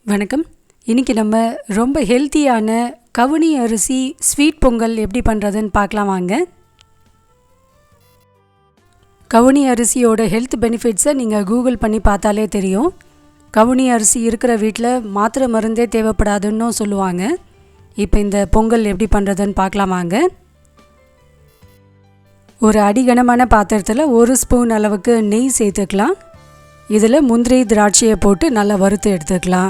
வணக்கம். இன்றைக்கி நம்ம ரொம்ப ஹெல்த்தியான கவுனி அரிசி ஸ்வீட் பொங்கல் எப்படி பண்ணுறதுன்னு பார்க்கலாம் வாங்க. கவுனி அரிசியோட ஹெல்த் பெனிஃபிட்ஸை நீங்கள் கூகுள் பண்ணி பார்த்தாலே தெரியும். கவுனி அரிசி இருக்கிற வீட்டில் மாத்திரை மருந்தே தேவைப்படாதுன்னு சொல்லுவாங்க. இப்போ இந்த பொங்கல் எப்படி பண்ணுறதுன்னு பார்க்கலாம் வாங்க. ஒரு அடிகனமான பாத்திரத்தில் 1 ஸ்பூன் அளவுக்கு நெய் சேர்த்துக்கலாம். இதில் முந்திரி திராட்சையை போட்டு நல்லா வறுத்து எடுத்துக்கலாம்.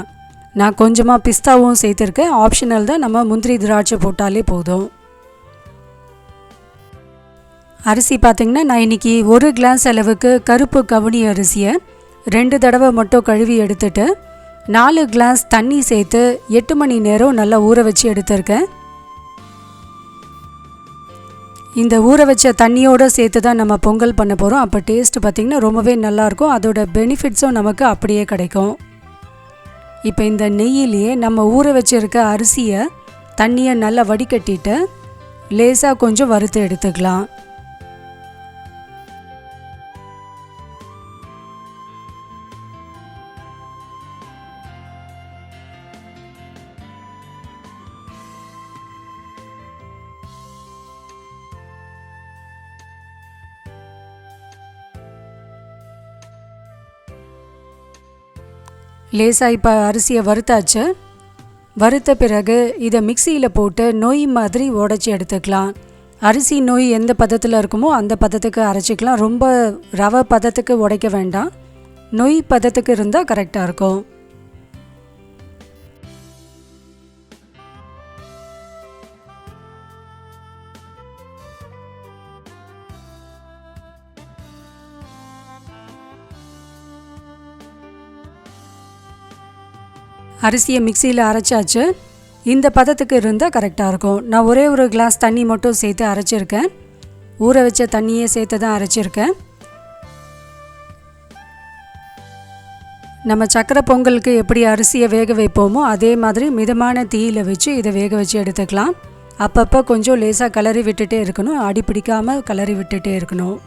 நான் கொஞ்சமாக பிஸ்தாவும் சேர்த்துருக்கேன். ஆப்ஷனல் தான், நம்ம முந்திரி திராட்சை போட்டாலே போதும். அரிசி பார்த்திங்கன்னா நான் இன்றைக்கி 1 கிளாஸ் அளவுக்கு கருப்பு கவுனி அரிசியை 2 தடவை மட்டும் கழுவி எடுத்துட்டு 4 கிளாஸ் தண்ணி சேர்த்து 8 மணி நேரம் நல்லா ஊற வச்சு எடுத்திருக்கேன். இந்த ஊற வச்ச தண்ணியோடு சேர்த்து தான் நம்ம பொங்கல் பண்ண போகிறோம். அப்போ டேஸ்ட்டு பார்த்திங்கன்னா ரொம்பவே நல்லாயிருக்கும். அதோட பெனிஃபிட்ஸும் நமக்கு அப்படியே கிடைக்கும். இப்போ இந்த நெய்யிலேயே நம்ம ஊற வச்சுருக்க அரிசியை தண்ணியை நல்லா வடிகட்டிட்டு லேசாக கொஞ்சம் வறுத்து எடுத்துக்கலாம். லேசாக இப்போ அரிசியை வறுத்தாச்சு. வறுத்த பிறகு இதை மிக்சியில் போட்டு நொய் மாதிரி உடச்சி எடுத்துக்கலாம். அரிசி நொய் எந்த பதத்தில் இருக்குமோ அந்த பதத்துக்கு அரைச்சிக்கலாம். ரொம்ப ரவை பதத்துக்கு உடைக்க வேண்டாம். நொய் பதத்துக்கு இருந்தால் கரெக்டாக இருக்கும். அரிசியை மிக்சியில் அரைச்சாச்சு. இந்த பதத்துக்கு இருந்தால் கரெக்டாக இருக்கும். நான் ஒரே ஒரு கிளாஸ் தண்ணி மட்டும் சேர்த்து அரைச்சிருக்கேன். ஊற வச்ச தண்ணியே சேர்த்து தான் அரைச்சிருக்கேன். நம்ம சக்கரை பொங்கலுக்கு எப்படி அரிசியை வேக வைப்போமோ அதே மாதிரி மிதமான தீயில் வச்சு இதை வேக வச்சு எடுத்துக்கலாம். அப்பப்போ கொஞ்சம் லேசாக கிளறி விட்டுட்டே இருக்கணும். அடி பிடிக்காமல் கிளறி விட்டுட்டே இருக்கணும்.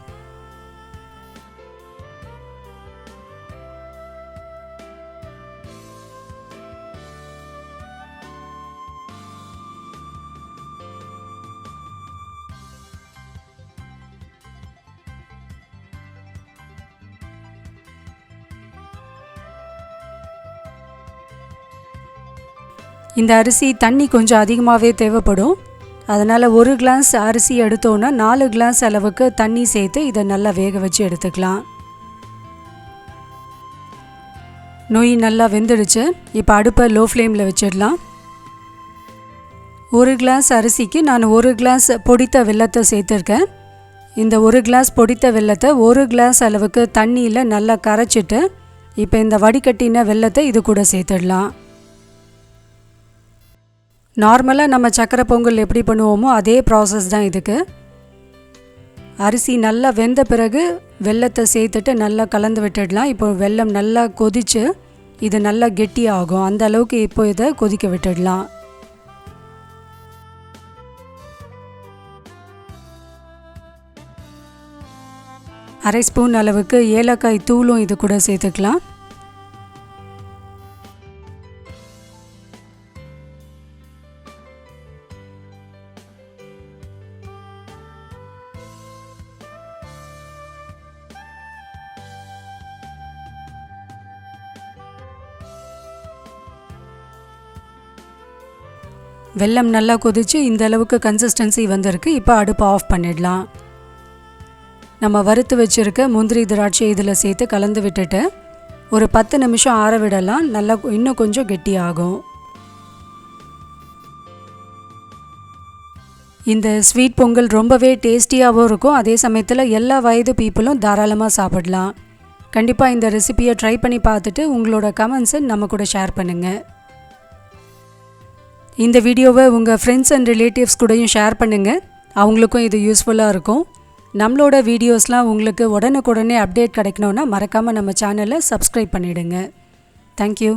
இந்த அரிசி தண்ணி கொஞ்சம் அதிகமாகவே தேவைப்படும். அதனால் 1 கிளாஸ் அரிசி எடுத்தோன்னா 4 கிளாஸ் அளவுக்கு தண்ணி சேர்த்து இதை நல்லா வேக வச்சு எடுத்துக்கலாம். நொய் நல்லா வெந்துடுச்சு. இப்போ அடுப்பை லோ ஃப்ளேமில் வச்சிடலாம். 1 கிளாஸ் அரிசிக்கு நான் 1 கிளாஸ் பொடித்த வெல்லத்தை சேர்த்துருக்கேன். இந்த 1 கிளாஸ் பொடித்த வெல்லத்தை 1 கிளாஸ் அளவுக்கு தண்ணியில் நல்லா கரைச்சிட்டு இப்போ இந்த வடிகட்டின வெல்லத்தை இது கூட சேர்த்துடலாம். நார்மலாக நம்ம சக்கரை பொங்கல் எப்படி பண்ணுவோமோ அதே ப்ராசஸ் தான் இதுக்கு. அரிசி நல்லா வெந்த பிறகு வெல்லத்தை சேர்த்துட்டு நல்லா கலந்து விட்டுடலாம். இப்போ வெல்லம் நல்லா கொதித்து இது நல்லா கெட்டியாகும். அந்த அளவுக்கு இப்போ இதை கொதிக்க விட்டுடலாம். அரை ஸ்பூன் அளவுக்கு ஏலக்காய் தூளும் இது கூட சேர்த்துக்கலாம். வெல்லம் நல்லா கொதித்து இந்த அளவுக்கு கன்சிஸ்டன்சி வந்திருக்கு. இப்போ அடுப்பை ஆஃப் பண்ணிடலாம். நம்ம வறுத்து வச்சுருக்க முந்திரி திராட்சை இதில் சேர்த்து கலந்து விட்டுட்டு ஒரு 10 நிமிஷம் ஆற விடலாம். நல்லா இன்னும் கொஞ்சம் கெட்டியாகும். இந்த ஸ்வீட் பொங்கல் ரொம்பவே டேஸ்டியாகவும் இருக்கும். அதே சமயத்தில் எல்லா வயது பீப்புளும் தாராளமாக சாப்பிடலாம். கண்டிப்பாக இந்த ரெசிபியை ட்ரை பண்ணி பார்த்துட்டு உங்களோட கமெண்ட்ஸை நம்ம கூட ஷேர் பண்ணுங்கள். இந்த வீடியோவை உங்கள் ஃப்ரெண்ட்ஸ் அண்ட் ரிலேட்டிவ்ஸ் கூடயும் ஷேர் பண்ணுங்கள். அவங்களுக்கும் இது யூஸ்ஃபுல்லாக இருக்கும். நம்மளோட வீடியோஸ்லாம் உங்களுக்கு உடனுக்குடனே அப்டேட் கிடைக்கணுன்னா மறக்காமல் நம்ம சேனலை சப்ஸ்கிரைப் பண்ணிவிடுங்க. தேங்க்யூ.